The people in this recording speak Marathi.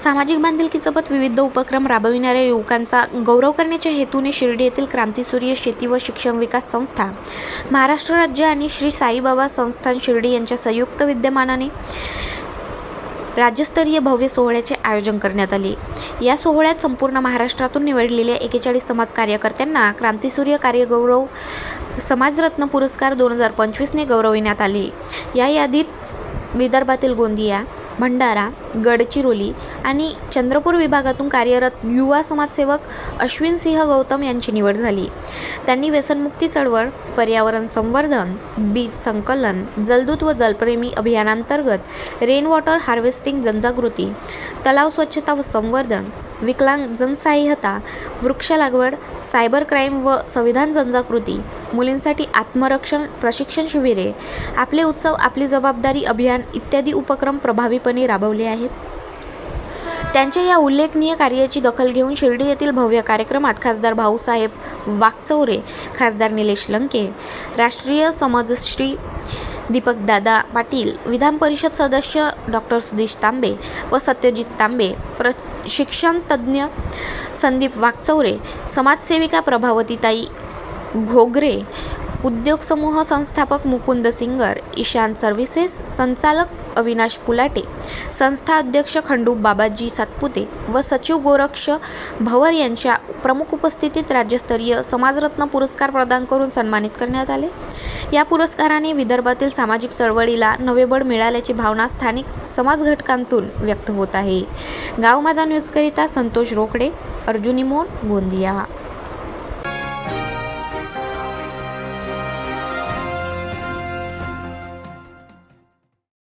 सामाजिक बांधिलकीसोबत विविध उपक्रम राबविणाऱ्या युवकांचा गौरव करण्याच्या हेतूने शिर्डी येथील क्रांतीसूर्य शेती व शिक्षण विकास संस्था, महाराष्ट्र राज्य आणि श्री साईबाबा संस्थान शिर्डी यांच्या संयुक्त विद्यमानाने राज्यस्तरीय भव्य सोहळ्याचे आयोजन करण्यात आले। या सोहळ्यात संपूर्ण महाराष्ट्रातून निवडलेल्या 41 समाज कार्यकर्त्यांना क्रांतीसूर्य कार्यगौरव समाजरत्न पुरस्कार 2025 ने गौरविण्यात आले। या यादीत विदर्भातील गोंदिया, भंडारा, गडचिरोली आणि चंद्रपूर विभागातून कार्यरत युवा समाजसेवक अश्विन सिंह गौतम यांची निवड झाली। त्यांनी व्यसनमुक्ती चळवळ, पर्यावरण संवर्धन, बीज संकलन, जलदूत व जलप्रेमी अभियानांतर्गत रेन वॉटर हार्वेस्टिंग जनजागृती, तलाव स्वच्छता व संवर्धन, विकलांग जनसहाय्यता, वृक्ष लागवड, सायबर क्राईम व संविधान जनजागृती, मुलींसाठी आत्मरक्षण प्रशिक्षण शिबिरे, आपले उत्सव आपली जबाबदारी अभियान इत्यादी उपक्रम प्रभावीपणे राबवले आहेत। त्यांच्या या उल्लेखनीय कार्याची दखल घेऊन शिर्डी येथील भव्य कार्यक्रमात खासदार भाऊसाहेब वाकचौरे, खासदार निलेश लंके, राष्ट्रीय समजश्री दीपकदादा पाटील, विधान परिषद सदस्य डॉक्टर सुदेश तांबे व सत्यजित तांबे, शिक्षण तज्ज्ञ संदीप वाकचौरे, समाजसेविका प्रभावतीताई घोगरे, उद्योग समूह संस्थापक मुकुंद सिंगर, ईशान सर्व्हिसेस संचालक अविनाश पुलाटे, संस्था अध्यक्ष खंडू बाबाजी सातपुते व सचिव गोरक्ष भवर यांच्या प्रमुख उपस्थितीत राज्यस्तरीय समाजरत्न पुरस्कार प्रदान करून सन्मानित करण्यात आले। या पुरस्काराने विदर्भातील सामाजिक चळवळीला नवे बळ मिळाल्याची भावना स्थानिक समाज घटकांतून व्यक्त होत आहे। गाव माझा न्यूजकरिता संतोष रोकडे, अर्जुनी मोर, गोंदिया।